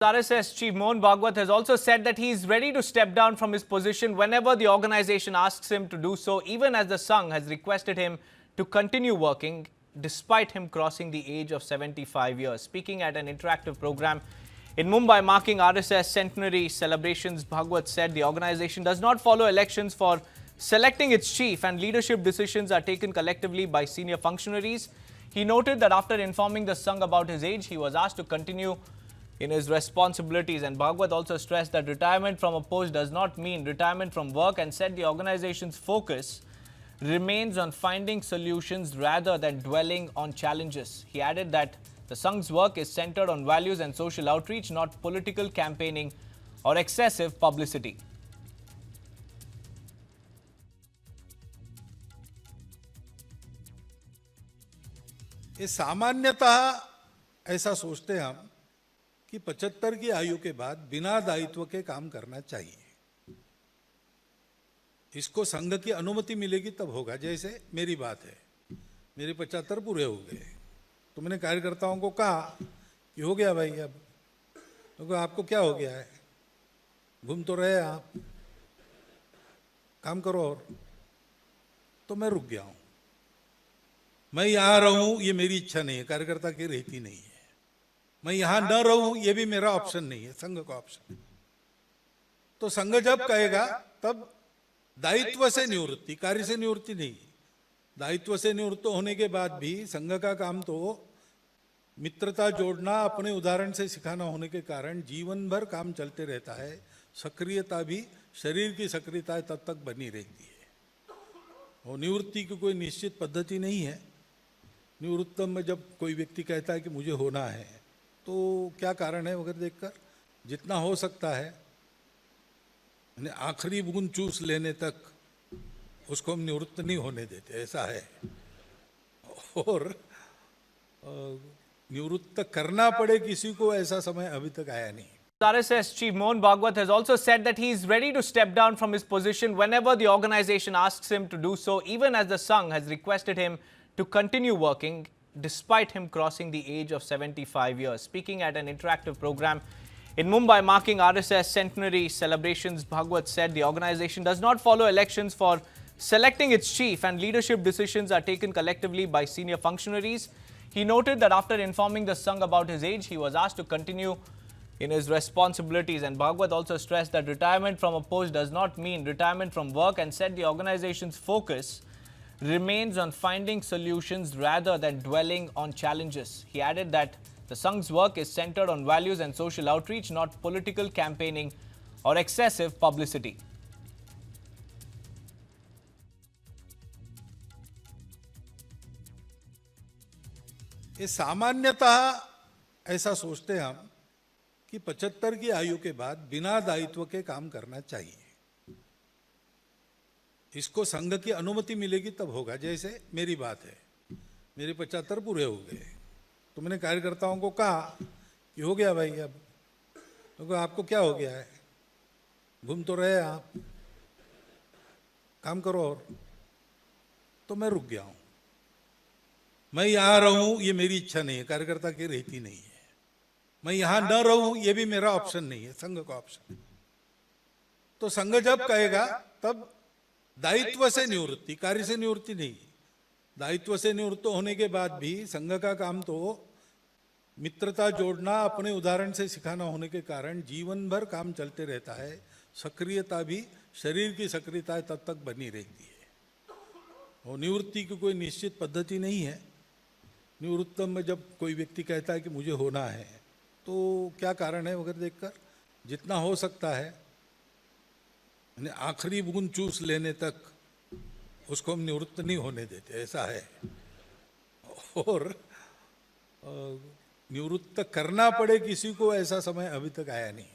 RSS chief Mohan Bhagwat has also said that he is ready to step down from his position whenever the organization asks him to do so, even as the Sangh has requested him to continue working despite him crossing the age of 75 years. Speaking at an interactive program in Mumbai marking RSS centenary celebrations, Bhagwat said the organization does not follow elections for selecting its chief and leadership decisions are taken collectively by senior functionaries. He noted that after informing the Sangh about his age, he was asked to continue in his responsibilities, and Bhagwat also stressed that retirement from a post does not mean retirement from work and said the organization's focus remains on finding solutions rather than dwelling on challenges. He added that the Sangh's work is centered on values and social outreach, not political campaigning or excessive publicity. ये सामान्यतः ऐसा सोचते हैं हम कि 75 की आयु के बाद बिना दायित्व के काम करना चाहिए। इसको संघ की अनुमति मिलेगी तब होगा। जैसे मेरी बात है, मेरे 75 पूरे हो गए तो मैंने कार्यकर्ताओं को कहा कि हो गया भाई, अब तो आपको क्या हो गया है, घूम तो रहे आप, काम करो। और तो मैं रुक गया हूं। मैं यहां रहूं ये मेरी इच्छा नहीं है, कार्यकर्ता की रहती नहीं है। मैं यहां न रहूं ये भी मेरा ऑप्शन नहीं है, संघ का ऑप्शन है। तो संघ जब कहेगा तब दायित्व से निवृत्ति, कार्य से निवृत्ति नहीं। दायित्व से निवृत्त होने के बाद भी संघ का काम तो मित्रता जोड़ना, अपने उदाहरण से सिखाना होने के कारण जीवन भर काम चलते रहता है। सक्रियता भी, शरीर की सक्रियता तब तक बनी रहती है। और निवृत्ति की कोई निश्चित पद्धति नहीं है। निवृत्तम में जब कोई व्यक्ति कहता है कि मुझे होना है तो क्या कारण है वगैरह देखकर जितना हो सकता है आखिरी बूंद चूस लेने तक उसको हम निवृत्त नहीं होने देते, ऐसा है। और निवृत्त करना पड़े किसी को, ऐसा समय अभी तक आया नहीं। RSS chief Mohan Bhagwat has also said that he is ready to step down from his position whenever the organization asks him to do so, even as the Sangh has requested him to continue working despite him crossing the age of 75 years. Speaking at an interactive program in Mumbai marking RSS centenary celebrations, Bhagwat said the organization does not follow elections for selecting its chief and leadership decisions are taken collectively by senior functionaries. He noted that after informing the Sangh about his age, he was asked to continue in his responsibilities, and Bhagwat also stressed that retirement from a post does not mean retirement from work and said the organization's focus remains on finding solutions rather than dwelling on challenges. He added that the Sangh's work is centered on values and social outreach, not political campaigning or excessive publicity. ये सामान्यतः ऐसा सोचते हैं हम कि 75 की आयु के बाद बिना दायित्व के काम करना चाहिए। इसको संघ की अनुमति मिलेगी तब होगा। जैसे मेरी बात है, मेरे 75 पूरे हो गए तो मैंने कार्यकर्ताओं को कहा कि हो गया भाई, अब तो आपको क्या हो गया है, घूम तो रहे आप, काम करो। और तो मैं रुक गया हूं। मैं यहां रहूं ये मेरी इच्छा नहीं है, कार्यकर्ता की रहती नहीं है। मैं यहां न रहूं ये भी मेरा ऑप्शन नहीं है, संघ का ऑप्शन है। तो संघ जब कहेगा तब दायित्व से निवृत्ति, कार्य से निवृत्ति नहीं। दायित्व से निवृत्त होने के बाद भी संघ का काम तो मित्रता जोड़ना, अपने उदाहरण से सिखाना होने के कारण जीवन भर काम चलते रहता है। सक्रियता भी, शरीर की सक्रियता तब तक बनी रहती है। और निवृत्ति की कोई निश्चित पद्धति नहीं है। निवृत्तम में जब कोई व्यक्ति कहता है कि मुझे होना है तो क्या कारण है वगैरह देखकर जितना हो सकता है आखिरी बूंद चूस लेने तक उसको हम निवृत्त नहीं होने देते, ऐसा है। और निवृत्त करना पड़े किसी को, ऐसा समय अभी तक आया नहीं।